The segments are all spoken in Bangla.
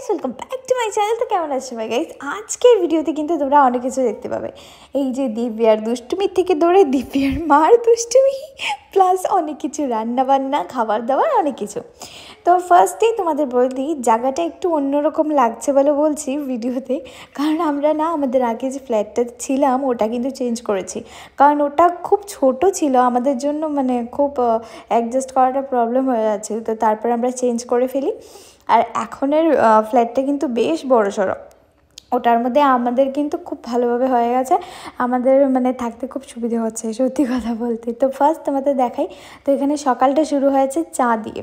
Guys, welcome back to my channel. তো কেমন আছো ভাই গাইস? আজকের ভিডিওতে কিন্তু তোমরা অনেক কিছু দেখতে পাবে। এই যে দিব্যার দুষ্টুমির থেকে ধরে দিব্যার মার দুষ্টুমি, প্লাস অনেক কিছু রান্নাবান্না, খাবার দাবার, অনেক কিছু। তো ফার্স্টেই তোমাদের বলি, জায়গাটা একটু অন্যরকম লাগছে বলে বলছি ভিডিওতে, কারণ আমরা না আমাদের আগে যে ফ্ল্যাটটা ছিলাম ওটা কিন্তু চেঞ্জ করেছি, কারণ ওটা খুব ছোট ছিল আমাদের জন্য, মানে খুব অ্যাডজাস্ট করাটা প্রবলেম হয়ে যাচ্ছে। তো তারপর আমরা চেঞ্জ করে ফেলি। আর এখনের ফ্ল্যাটটা কিন্তু বেশ বড়সড়, ওটার মধ্যে আমাদের কিন্তু খুব ভালোভাবে হয়ে গেছে, আমাদের মানে থাকতে খুব সুবিধে হচ্ছে সত্যি কথা বলতে। তো ফার্স্ট তোমাদের দেখাই, তো এখানে সকালটা শুরু হয়েছে চা দিয়ে।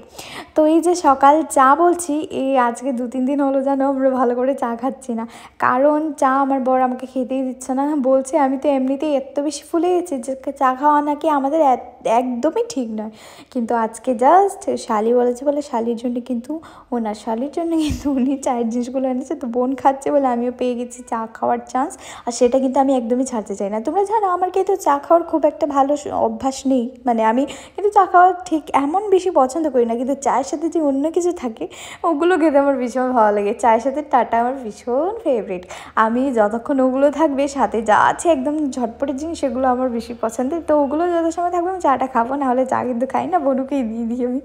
তো এই যে সকাল চা বলছি, এই আজকে 2-3 দিন হলো জানো আমরা ভালো করে চা খাচ্ছি না, কারণ চা আমার বর আমাকে খেতেই দিচ্ছে না, বলছে আমি তো এমনিতেই এত বেশি ফুলে গেছি যে চা খাওয়া নাকি আমাদের একদমই ঠিক নয়। কিন্তু আজকে জাস্ট শালি বলেছে বলে শালির জন্য কিন্তু, ওনার শালির জন্য কিন্তু উনি চায়ের জিনিসগুলো এনেছে, তো বোন খাচ্ছে বলে আমিও পেয়ে গেছি চা খাওয়ার চান্স। আর সেটা কিন্তু আমি একদমই ছাড়তে চাই না। তোমরা জানো আমার কিন্তু চা খাওয়ার খুব একটা ভালো অভ্যাস নেই, মানে আমি কিন্তু চা খাওয়া ঠিক এমন বেশি পছন্দ করি না, কিন্তু চায়ের সাথে যে অন্য কিছু থাকে ওগুলো খেতে আমার ভীষণ ভালো লাগে। চায়ের সাথে টাটা আমার ভীষণ ফেভারিট, আমি যতক্ষণ ওগুলো থাকবে সাথে যা আছে একদম ঝটপটের জিনিস সেগুলো আমার বেশি পছন্দের। তো ওগুলো যত সময় থাকবে আমি চাটা খাবো, না হলে চা কিন্তু খাই না, বনুকেই দিয়ে দিই আমি।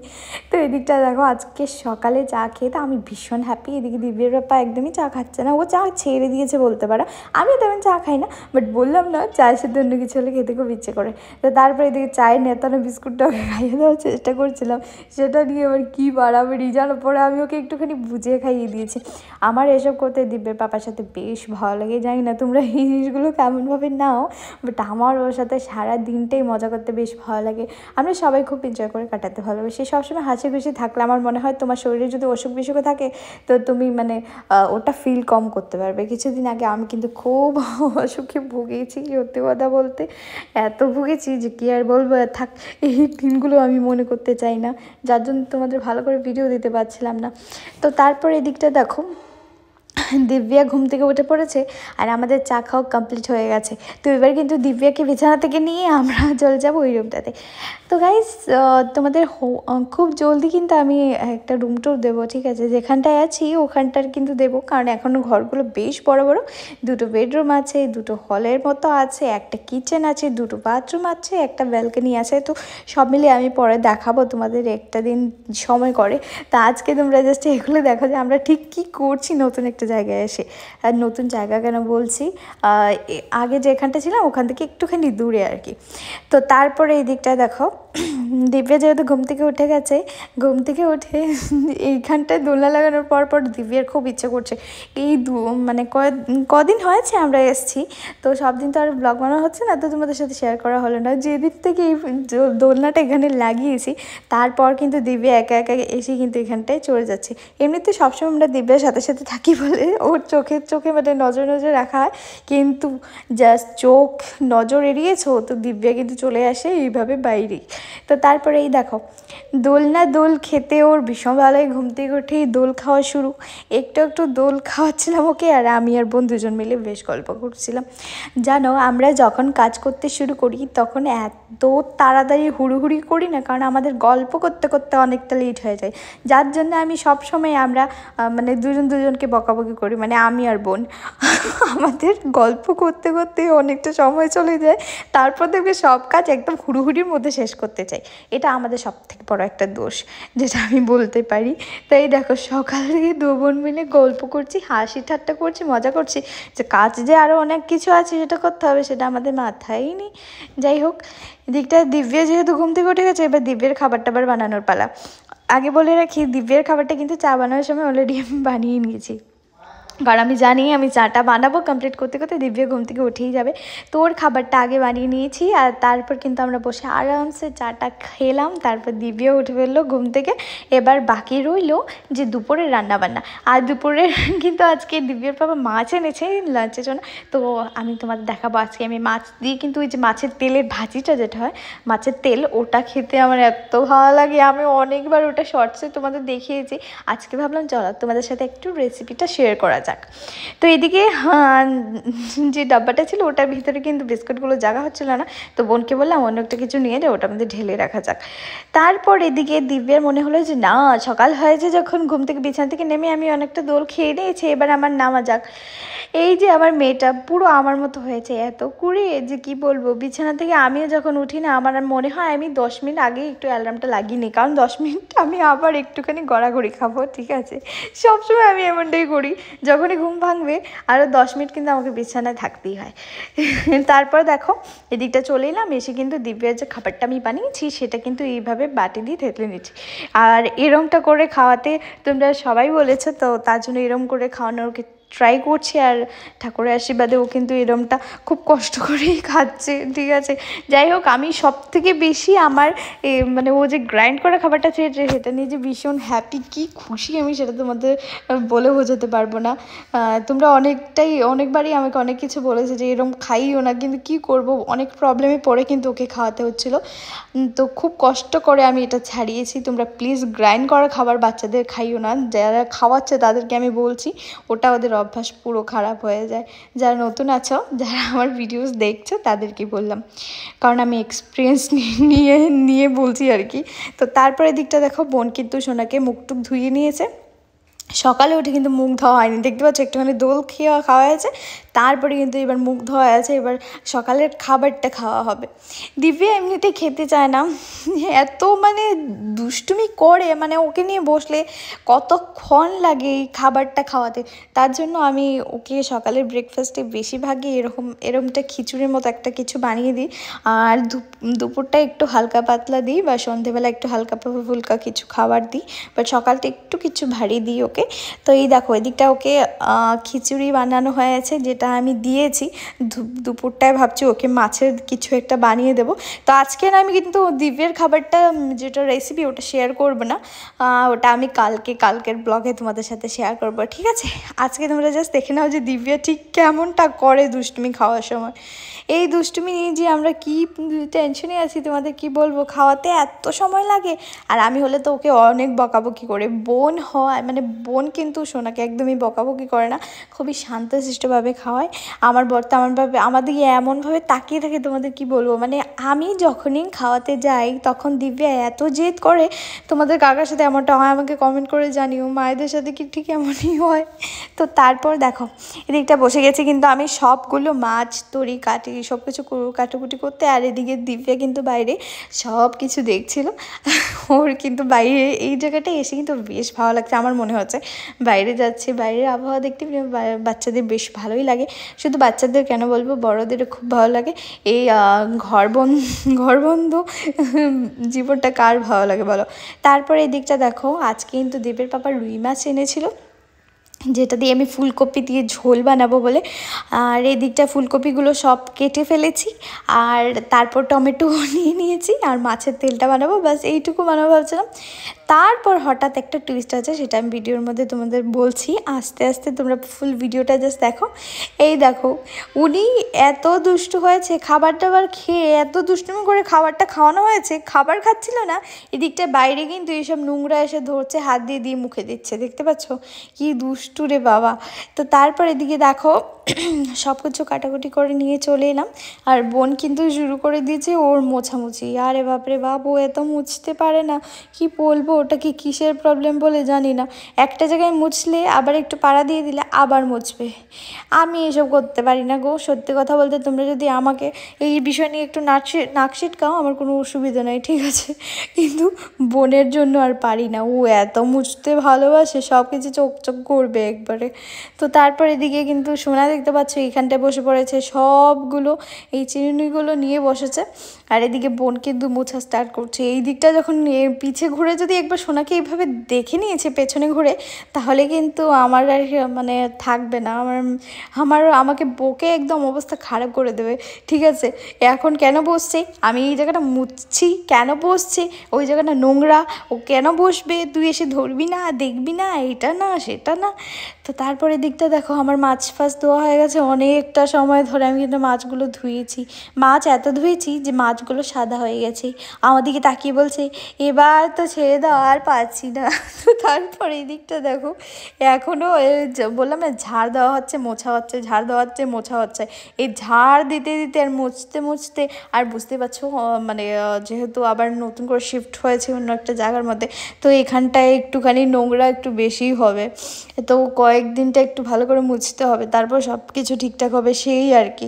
তো এদিকটা দেখো আজকে সকালে চা খেয়ে তো আমি ভীষণ হ্যাপি। এদিকে দিব্যের বাপ্পা একদমই চা খাচ্ছে না, ও চা ছেড়ে দিয়েছে বলতে পারো। আমি তেমন চা খাই না, বাট বললাম না চায়ের সাথে অন্য কিছু হলে খেতে খুব ইচ্ছে করে। তো তারপরে এদিকে চায়ের নেতানো বিস্কুটটা ওকে খাইয়ে দেওয়ার চেষ্টা করছিলাম, সেটা নিয়ে আবার কী বাড়াবাড়ি জানো। পরে আমি ওকে একটুখানি বুঝিয়ে খাইয়ে দিয়েছি। আমার এসব করতে দিব্যের পাপার সাথে বেশ ভালো লাগে, জানি না তোমরা এই জিনিসগুলো কেমনভাবে নাও, বাট আমার ওর সাথে সারা দিনটাই মজা করতে বেশ ভালো লাগে। আমরা সবাই খুব এনজয় করে কাটাতে ভালোবাসি, সবসময় হাসি খুশি থাকলে আমার মনে হয় তোমার শরীরে যদি অসুখ বিসুখও থাকে তো তুমি মানে ওটা ফিল কম করতে পারবে। কিছুদিন আগে আমি কিন্তু খুব অসুখে ভুগেছি, সত্যি কথা বলতে এত ভুগেছি যে কী আর বলবো। থাক, এই দিনগুলো আমি মনে করতে চাই না, যার জন্য তোমাদের ভালো করে ভিডিও দিতে পারছিলাম না। তো তারপর এদিকটা দেখো দিব্যা ঘুম থেকে উঠে পড়েছে আর আমাদের চা খাওয়া কমপ্লিট হয়ে গেছে। তো এবার কিন্তু দিব্যাকে বিছানা থেকে নিয়ে আমরা চলে যাবো ওই রুমটাতে। তো গাইস তোমাদের খুব জলদি কিন্তু আমি একটা রুম টুর দেবো, ঠিক আছে? যেখানটায় আছি ওখানটার কিন্তু দেবো, কারণ এখনও ঘরগুলো বেশ বড় বড়। 2টো বেডরুম আছে, 2টো হলের মতো আছে, একটা কিচেন আছে, 2টো বাথরুম আছে, একটা ব্যালকনি আছে। তো সব মিলিয়ে আমি পরে দেখাবো তোমাদের একটা দিন সময় করে। তা আজকে তোমরা জাস্ট এগুলো দেখো যে আমরা ঠিক কী করছি নতুন একটা জায়গায় এসে। আর নতুন জায়গা কেন বলছি, আগে যেখানটা ছিলাম ওখান থেকে একটুখানি দূরে আর কি। তো তারপরে এই দিকটা দেখো, দিব্যা যেহেতু ঘুম থেকে উঠে গেছে, ঘুম থেকে উঠে এইখানটায় দোলনা লাগানোর পর পর দিব্যার খুব ইচ্ছে করছে। এই মানে কদিন হয়েছে আমরা এসেছি, তো সব দিন তো আর ব্লগ বানানো হচ্ছে না, তো তোমাদের সাথে শেয়ার করা হলো না। যেদিন থেকে এই দোলনাটা এখানে লাগিয়েছি তারপর কিন্তু দিব্যা একা একা এসে কিন্তু এখানটায় চলে যাচ্ছে। এমনিতে সবসময় আমরা দিব্যার সাথে সাথে থাকি বলে ওর চোখে মানে নজর রাখা হয়, কিন্তু জাস্ট চোখ নজর এড়িয়েছো তো দিব্যা কিন্তু চলে আসে এইভাবে বাইরেই। তো তারপরে এই দেখো দোল খেতে ওর ভীষণ ভালো লাগে, ঘুম থেকে উঠেই দোল খাওয়া শুরু। একটু দোল খাওয়াচ্ছিলাম ওকে, আর আমি আর বোন দুজন মিলে বেশ গল্প করছিলাম। জানো আমরা যখন কাজ করতে শুরু করি তখন এত তাড়াতাড়ি হুড়ুহুড়ি করি না, কারণ আমাদের গল্প করতে করতে অনেকটা লেট হয়ে যায়, যার জন্য আমি সবসময় আমরা মানে দুজনকে বকাবকি করি, মানে আমি আর বোন আমাদের গল্প করতে করতে অনেকটা সময় চলে যায়, তারপর দেখবে সব কাজ একদম হুড়ুহুড়ির মধ্যে শেষ করতে চাই। এটা আমাদের সবথেকে বড় একটা দোষ, যেটা আমি বলতে পারি। তাই দেখো সকাল থেকে 2 বোন মিলে গল্প করছি, হাসি ঠাট্টা করছি, মজা করছি, যে কাজ যে আরও অনেক কিছু আছে সেটা করতে হবে সেটা আমাদের মাথায়ই নেই। যাই হোক, এদিকটা দিব্যা যেহেতু ঘুম থেকে উঠে গেছে, এবার দিব্যের খাবার টাবার বানানোর পালা। আগে বলে রাখি দিব্যের খাবারটা কিন্তু চা বানানোর সময় অলরেডি আমি বানিয়ে নিয়েছি, কারণ আমি জানি আমি চাটা বানাবো, কমপ্লিট করতে করতে দিব্যা ঘুম থেকে উঠেই যাবে। তো ওর খাবারটা আগে বানিয়ে নিয়েছি, আর তারপর কিন্তু আমরা বসে আরামসে চাটা খেলাম। তারপর দিব্যা উঠে ফেললো ঘুম থেকে। এবার বাকি রইলো যে দুপুরের রান্নাবান্না, আর দুপুরের কিন্তু আজকে দিব্যার বাবা মাছ এনেছে লাঞ্চের জন্য। তো আমি তোমাদের দেখাবো আজকে আমি মাছ দিয়ে কিন্তু ওই যে মাছের তেলের ভাজিটা যেটা হয় মাছের তেল, ওটা খেতে আমার এত ভালো লাগে, আমি অনেকবার ওটা শর্টসে তোমাদের দেখিয়েছি। আজকে ভাবলাম চলো তোমাদের সাথে একটু রেসিপিটা শেয়ার করা যাক। তো এদিকে যে ডাব্বাটা ছিল ওটার ভিতরে কিন্তু বিস্কুটগুলো জাগা হচ্ছিল না, তো বোনকে বললাম অন্য একটা কিছু নিয়ে যাও, ওটার মধ্যে ঢেলে রাখা যাক। তারপর এদিকে দিব্যার মনে হলো যে না, সকাল হয়েছে যখন, ঘুম থেকে বিছানা থেকে নেমে আমি অনেকটা দোল খেয়ে নিয়েছি, এবার আমার নামা যাক। এই যে আমার মেয়েটা পুরো আমার মতো হয়েছে, এত কুড়ে যে কি বলবো। বিছানা থেকে আমিও যখন উঠি না, আমার মনে হয় আমি 10 মিনিট আগে একটু অ্যালার্মটা লাগিয়ে নিই, কারণ 10 মিনিট আমি আবার একটুখানি গড়াগড়ি খাবো, ঠিক আছে। সবসময় আমি এমনটাই করি, যখনই ঘুম ভাঙবে আরও 10 মিনিট কিন্তু আমাকে বিছানায় থাকতেই হয়। তারপর দেখো এদিকটা চলে এলাম, এসে কিন্তু দিব্যার যে খাবারটা আমি বানিয়েছি সেটা কিন্তু এইভাবে বাটি দিয়ে থেতলে নিচ্ছি। আর এরমটা করে খাওয়াতে তোমরা সবাই বলেছো, তো তার জন্য এরম করে খাওয়ানোর ট্রাই করছি। আর ঠাকুরের আশীর্বাদে ও কিন্তু এরমটা খুব কষ্ট করেই খাচ্ছে, ঠিক আছে। যাই হোক, আমি সব থেকে বেশি আমার মানে ও যে গ্রাইন্ড করা খাবারটা চেয়েছে সেটা নিয়ে যে ভীষণ হ্যাপি, কি খুশি আমি, সেটা তোমাদের বলে বোঝাতে পারবো না। তোমরা অনেকবারই আমাকে অনেক কিছু বলেছে যে এরম খাইও না, কিন্তু কি করব, অনেক প্রবলেমে পড়ে কিন্তু ওকে খাওয়াতে হচ্ছিলো। তো খুব কষ্ট করে আমি এটা ছাড়িয়েছি। তোমরা প্লিজ গ্রাইন্ড করা খাবার বাচ্চাদের খাইও না, যারা খাওয়াচ্ছে তাদেরকে আমি বলছি, ওটা ওদের অভ্যাস পুরো খারাপ হয়ে যায়। যারা নতুন আছো, যারা আমার ভিডিওস দেখছো, তাদেরকে বললাম, কারণ আমি এক্সপিরিয়েন্স নিয়ে বলছি আর কি। তো তারপরে দিকটা দেখো, বোন কিন্তু সোনাকে মুখটুক ধুয়ে নিয়েছে। সকালে উঠে কিন্তু মুখ ধোয়া হয়নি, দেখতে পাচ্ছ একটুখানি দোল খাওয়া হয়েছে, তারপরে কিন্তু এবার মুখ ধোয়া আছে, এবার সকালের খাবারটা খাওয়া হবে। দিব্যা এমনিতে খেতে চায় না, এত মানে দুষ্টুমি করে, মানে ওকে নিয়ে বসলে কতক্ষণ লাগে এই খাবারটা খাওয়াতে। তার জন্য আমি ওকে সকালের ব্রেকফাস্টে বেশিরভাগই এরকমটা খিচুড়ির মতো একটা কিছু বানিয়ে দিই, আর দুপুরটা একটু হালকা পাতলা দিই, বা সন্ধেবেলা একটু হালকা ফুলকা কিছু খাবার দিই, বাট সকালটা একটু কিছু ভারী দিই ওকে। তো এই দেখো এদিকটা ওকে খিচুড়ি বানানো হয়েছে, যেটা আমি দিয়েছি। দুপুরটায় ভাবছি ওকে মাছের কিছু একটা বানিয়ে দেবো। তো আজকে না আমি কিন্তু দিব্যের খাবারটা যেটা রেসিপি ওটা শেয়ার করবো না, ওটা আমি কালকের ব্লগে তোমাদের সাথে শেয়ার করবো, ঠিক আছে। আজকে তোমরা জাস্ট দেখে নাও যে দিব্যা ঠিক কেমনটা করে দুষ্টুমি খাওয়ার সময়। এই দুষ্টুমি নিয়ে যে আমরা কি টেনশনে আছি তোমাদের কি বলবো, খাওয়াতে এত সময় লাগে। আর আমি হলে তো ওকে অনেক বকাবকি করে, বোন হয় মানে বোন কিন্তু সোনাকে একদমই বকাবকি করে না, খুবই শান্তশিষ্টভাবে খাওয়ায়। আমার বর্তা আমাদের এমনভাবে তাকিয়ে থাকে, তোমাদের কি বলবো, মানে আমি যখনই খাওয়াতে যাই তখন দিব্যা এত জেদ করে। তোমাদের কাকার সাথে এমনটা হয় আমাকে কমেন্ট করে জানিও, মায়েদের সাথে কি ঠিক এমনই হয়। তো তারপর দেখো এদিকটা বসে গেছে কিন্তু আমি সবগুলো মাছ তরি কাটি, সব কিছু কাটাকুটি করতে, আর এদিকে দিব্যা কিন্তু বাইরে সব কিছু দেখছিল। ওর কিন্তু বাইরে এই জায়গাটা এসে কিন্তু বেশ ভালো লাগছে, আমার মনে হচ্ছে বাইরে যাচ্ছে, বাইরের আবহাওয়া দেখতে বাচ্চাদের বেশ ভালোই লাগে। শুধু বাচ্চাদের কেন বলবো, বড়োদেরও খুব ভালো লাগে। এই ঘরবন্ধ জীবনটা কার ভালো লাগে বলো। তারপরে এই দিকটা দেখো, আজকে কিন্তু দেবের পাপা রুই মাছ এনেছিল, যেটা দিয়ে আমি ফুলকপি দিয়ে ঝোল বানাবো বলে। আর এই দিকটা ফুলকপিগুলো সব কেটে ফেলেছি, আর তারপর টমেটো নিয়েছি, আর মাছের তেলটা বানাবো, বাস এইটুকু বানাবো ভাবছিলাম। তারপর হঠাৎ একটা টুইস্ট আছে, সেটা আমি ভিডিওর মধ্যে তোমাদের বলছি, আস্তে আস্তে তোমরা ফুল ভিডিওটা জাস্ট দেখো। এই দেখো উনি এত দুষ্টু হয়েছে, খাবার দাবার খেয়ে এত দুষ্টুমি করে খাবারটা খাওয়ানো হয়েছে, খাবার খাচ্ছিল না, এদিকটা বাইরে কিন্তু এইসব নোংরা এসে ধরছে, হাত দিয়ে দিয়ে মুখে দিচ্ছে, দেখতে পাচ্ছ কি দুষ্টু রে বাবা। তো তারপর এদিকে দেখো সব কিছু কাটাকুটি করে নিয়ে চলে এলাম, আর বোন কিন্তু শুরু করে দিয়েছে ওর মোছামুছি। আরে বাপরে বাপ, ও এত মুছতে পারে না, কি বলবো, ওটা কি কিসের প্রবলেম বলে জানি না। একটা জায়গায় মুছলে আবার একটু পাড়া দিয়ে দিলে আবার মুছবে, আমি এসব করতে পারি না গো। সত্যি কথা বলতে তোমরা যদি আমাকে এই বিষয় নিয়ে একটু নাক ছিটকাও আমার কোনো অসুবিধা নেই, ঠিক আছে, কিন্তু বোনের জন্য আর পারি না, ও এত মুছতে ভালোবাসে, সব কিছু চোখ করবে একবারে। তো তারপর এদিকে কিন্তু সোনা দেখতে পাচ্ছ এখানটায় বসে পড়েছে, সবগুলো এই চিরুনিগুলো নিয়ে বসেছে, আর এদিকে বোন কিন্তু মোছা স্টার্ট করছে। এই দিকটা যখন পিছে ঘুরে যদি একবার সোনাকে এইভাবে দেখে নিয়েছে পেছনে ঘুরে, তাহলে কিন্তু আমার আর মানে থাকবে না, আমাকে বকে একদম অবস্থা খারাপ করে দেবে, ঠিক আছে। এখন কেন বসছে, আমি এই জায়গাটা মুছছি, কেন বসছে, ওই জায়গাটা নোংরা, ও কেন বসবে, তুই এসে ধরবি না, দেখবি না, এটা না সেটা না। তো তারপরে দিকটা দেখো আমার মাছ ফাছ ধোয়া হয়ে গেছে অনেকটা সময় ধরে আমি কিন্তু মাছগুলো ধুয়েছি। মাছ এত ধুয়েছি যে মাছগুলো সাদা হয়ে গেছে। আমার দিকে তাকিয়ে বলছে এবার তো ছেড়ে দাও, আর পাচ্ছি না। তো তারপরে এই দিকটা দেখো এখনও বললাম না ঝাড় দেওয়া হচ্ছে মোছা হচ্ছে, ঝাড় দেওয়া হচ্ছে মোছা হচ্ছে। এই ঝাড় দিতে দিতে আর মুছতে মুছতে আর বুঝতে পারছো মানে যেহেতু আবার নতুন করে শিফট হয়েছে অন্য একটা জায়গার মধ্যে, তো এখানটায় একটুখানি নোংরা একটু বেশিই হবে। তো কয়েকদিনটা একটু ভালো করে মুছতে হবে, তারপর সব কিছু ঠিকঠাক হবে সেই আর কি।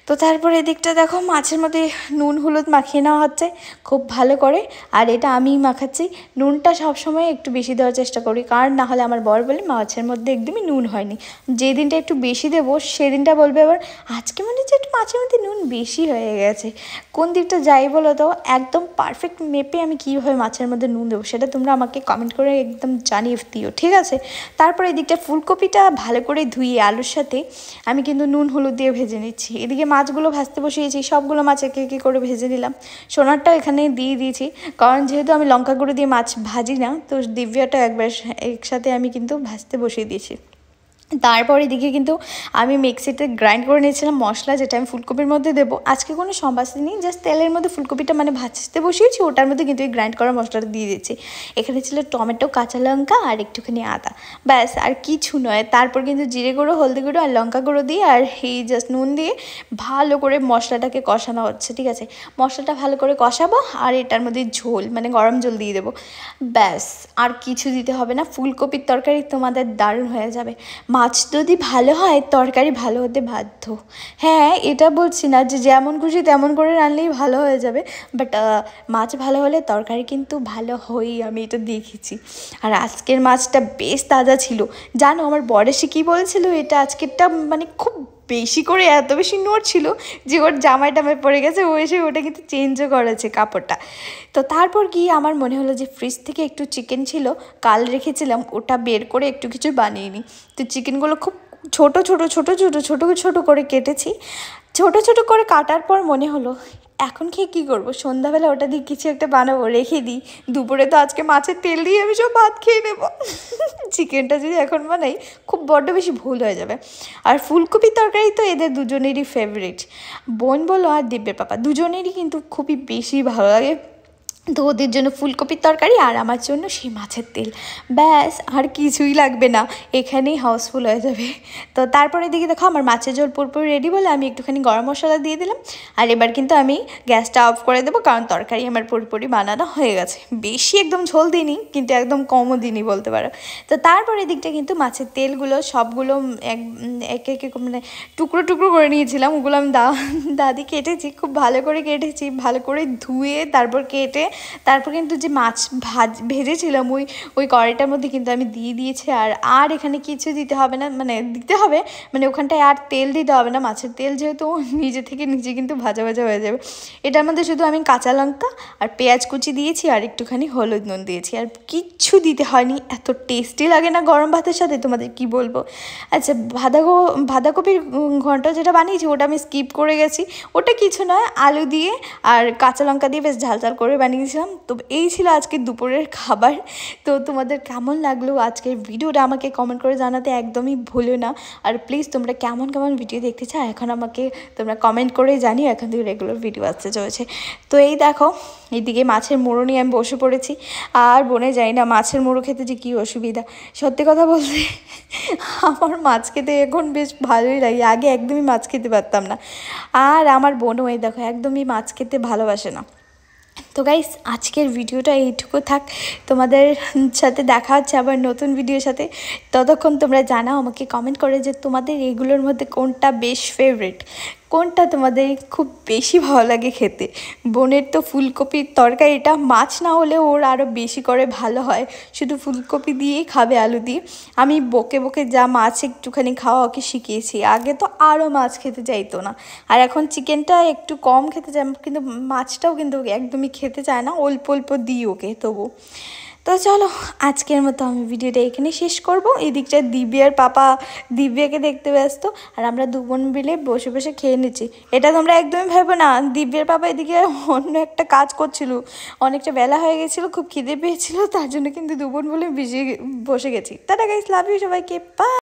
তো তারপর এদিকটা দেখো মাছের মধ্যে নুন হলুদ মাখিয়ে নেওয়া হচ্ছে খুব ভালো করে। আর এটা আমিই মাখাচ্ছি। নুনটা সবসময় একটু বেশি দেওয়ার চেষ্টা করি, কারণ না হলে আমার বর বলে মাছের মধ্যে একদমই নুন হয়নি। যে দিনটা একটু বেশি দেবো সেদিনটা বলবে আবার আজকে মনে হচ্ছে একটু মাছের মধ্যে নুন বেশি হয়ে গেছে। কোন দিকটা যাই বলো তো একদম পারফেক্ট মেপে আমি কীভাবে মাছের মধ্যে নুন দেবো সেটা তোমরা আমাকে কমেন্ট করে একদম জানিয়ে দিও, ঠিক আছে? তারপরে এদিকটা ফুলকপিটা ভালো করে ধুয়ে আলুর সাথে আমি কিন্তু নুন হলুদ দিয়ে ভেজে নিচ্ছি। এদিকে মাছগুলো ভাজতে বসিয়েছি, সবগুলো মাছ একে একে করে ভেজে নিলাম। সোনারটাও এখানে দিয়ে দিয়েছি, কারণ যেহেতু আমি লঙ্কা গুঁড়ো দিয়ে মাছ ভাজি না, তো দিব্যাটা একবার একসাথে আমি কিন্তু ভাজতে বসিয়ে দিয়েছি। তারপর এদিকে কিন্তু আমি মিক্সিতে গ্রাইন্ড করে নিয়েছিলাম মশলা, যেটা আমি ফুলকপির মধ্যে দেবো। আজকে কোনো সম্বাসী নেই, জাস্ট তেলের মধ্যে ফুলকপিটা মানে ভাজতে বসিয়েছি, ওটার মধ্যে কিন্তু এই গ্রাইন্ড করা মশলাটা দিয়ে দিচ্ছি। এখানে ছিল টমেটো, কাঁচা লঙ্কা আর একটুখানি আদা, ব্যাস আর কিছু নয়। তারপর কিন্তু জিরে গুঁড়ো, হলদি গুঁড়ো আর লঙ্কা গুঁড়ো দিয়ে আর এই জাস্ট নুন দিয়ে ভালো করে মশলাটাকে কষানো হচ্ছে, ঠিক আছে? মশলাটা ভালো করে কষাবো আর এটার মধ্যে ঝোল মানে গরম জল দিয়ে দেবো, ব্যাস আর কিছু দিতে হবে না। ফুলকপির তরকারি তোমাদের দারুণ হয়ে যাবে। মাছ যদি ভালো হয় তরকারি ভালো হতে বাধ্য। হ্যাঁ, এটা বলছি না যে যেমন খুশি তেমন করে রানলেই ভালো হয়ে যাবে, বাট মাছ ভালো হলে তরকারি কিন্তু ভালো হয়ই, আমি এটা দেখেছি। আর আজকের মাছটা বেশ তাজা ছিল। জানো আমার বর এসে কী বলেছিল, এটা আজকেরটা মানে খুব বেশি করে এত বেশি নোট ছিল যে ওর জামাই টামাই পড়ে গেছে, ও এসে ওটা কিন্তু চেঞ্জও করেছে কাপড়টা। তো তারপর গিয়ে আমার মনে হলো যে ফ্রিজ থেকে একটু চিকেন ছিল কাল রেখেছিলাম, ওটা বের করে একটু কিছু বানিয়ে নিই। তো চিকেনগুলো খুব ছোট ছোট ছোট ছোট ছোট ছোট করে কেটেছি। ছোট ছোট করে কাটার পর মনে হলো এখন খেয়ে কী করবো, সন্ধ্যাবেলা ওটা দিয়ে কিছু একটা বানাবো, রেখে দিই। দুপুরে তো আজকে মাছের তেল দিয়ে আমি সব ভাত খেয়ে নেবো। চিকেনটা যদি এখন বানাই খুব বড্ড বেশি ভুল হয়ে যাবে। আর ফুলকপির তরকারি তো এদের দুজনেরই ফেভারিট, বোন বলো আর দিব্যের পাপা দুজনেরই কিন্তু খুবই বেশি ভালো লাগে। তো ওদের জন্য ফুলকপির তরকারি আর আমার জন্য সেই মাছের তেল, ব্যাস আর কিছুই লাগবে না, এখানেই হাউসফুল হয়ে যাবে। তো তারপরে দিকে দেখো আমার মাছের ঝোল পুরোপুরি রেডি বলে আমি একটুখানি গরম মশলা দিয়ে দিলাম। আর এবার কিন্তু আমি গ্যাসটা অফ করে দেবো, কারণ তরকারি আমার পুরোপুরি বানানো হয়ে গেছে। বেশি একদম ঝোল দিইনি কিন্তু একদম কমও দিইনি বলতে পারো। তো তারপরে দিকটা কিন্তু মাছের তেলগুলো সবগুলো একে একে মানে টুকরো টুকরো করে নিয়েছিলাম, ওগুলো আমি দাদি কেটেছি, খুব ভালো করে কেটেছি, ভালো করে ধুয়ে তারপর কেটে তারপর কিন্তু যে মাছ ভেজেছিলাম ওই কড়াইটার মধ্যে কিন্তু আমি দিয়ে দিয়েছি। আর এখানে কিছু দিতে হবে না, মানে দিতে হবে মানে ওখানটায় আর তেল দিতে হবে না, মাছের তেল যেহেতু নিজে থেকে নিজে কিন্তু ভাজা ভাজা হয়ে যাবে। এটার মধ্যে শুধু আমি কাঁচা লঙ্কা আর পেঁয়াজ কুচি দিয়েছি আর একটুখানি হলুদ নুন দিয়েছি, আর কিচ্ছু দিতে হয়নি। এত টেস্টি লাগে না গরম ভাতের সাথে, তোমাদের কি বলবো। আচ্ছা, বাঁধাকপির ঘন্ট যেটা বানিয়েছি ওটা আমি স্কিপ করে গেছি, ওটা কিছু নয়, আলু দিয়ে আর কাঁচা লঙ্কা দিয়ে বেশ ঝাল ঝাল করে বানিয়েছিলাম। তো এই ছিল আজকে দুপুরের খাবার। তো তোমাদের কেমন লাগলো আজকের ভিডিওটা আমাকে কমেন্ট করে জানাতে একদমই ভুলো না। আর প্লিজ তোমরা কেমন কেমন ভিডিও দেখতে চাও এখন আমাকে তোমরা কমেন্ট করে জানিও, এখন থেকে রেগুলার ভিডিও আসতে চলেছে। তো এই দেখো এইদিকে মাছের মুড়ো নিয়ে আমি বসে পড়েছি, আর বনে যাই না মাছের মুড়ো খেতে যে কী অসুবিধা। সত্যি কথা বলতে আমার মাছ খেতে এখন বেশ ভালোই লাগে, আগে একদমই মাছ খেতে পারতাম না। আর আমার বোনও এই দেখো একদমই মাছ খেতে ভালোবাসে না। তো গাইস আজকের ভিডিওটা এইটুকু থাক, তোমাদের সাথে দেখা হচ্ছে আবার নতুন ভিডিওর সাথে। ততক্ষণ তোমরা জানাও আমাকে কমেন্ট করে যে তোমাদের এগুলোর মধ্যে কোনটা বেশ ফেভারিট, কোনটা তোমাদের খুব বেশি ভালো লাগে খেতে। বোনের তো ফুলকপির তরকারিটা মাছ না হলে ওর আরও বেশি করে ভালো হয়, শুধু ফুলকপি দিয়েই খাবে আলু দিয়ে। আমি বকে বকে যা মাছ একটুখানি খাওয়া ওকে শিখিয়েছি, আগে তো আরও মাছ খেতে চাইতো না, আর এখন চিকেনটা একটু কম খেতে চায়, কিন্তু মাছটাও কিন্তু একদমই খেতে চায় না, অল্প অল্প দিই ওকে তবু। তো চলো আজকের মতো আমি ভিডিওটা এখানে শেষ করব। এদিকটা দিব্যার পাপা দিব্যাকে দেখতে ব্যস্ত, আর আমরা দু বোন মিলে বসে বসে খেয়ে নিচ্ছি। এটা তোমরা একদমই ভেবো না, দিব্যার পাপা এদিকে অন্য একটা কাজ করছিল, অনেকটা বেলা হয়ে গেছিলো, খুব খিদে পেয়েছিল, তার জন্য কিন্তু দু বোন বলে বসে গেছি। টাটা গাইস, লাভ ইউ সবাইকে, বাই।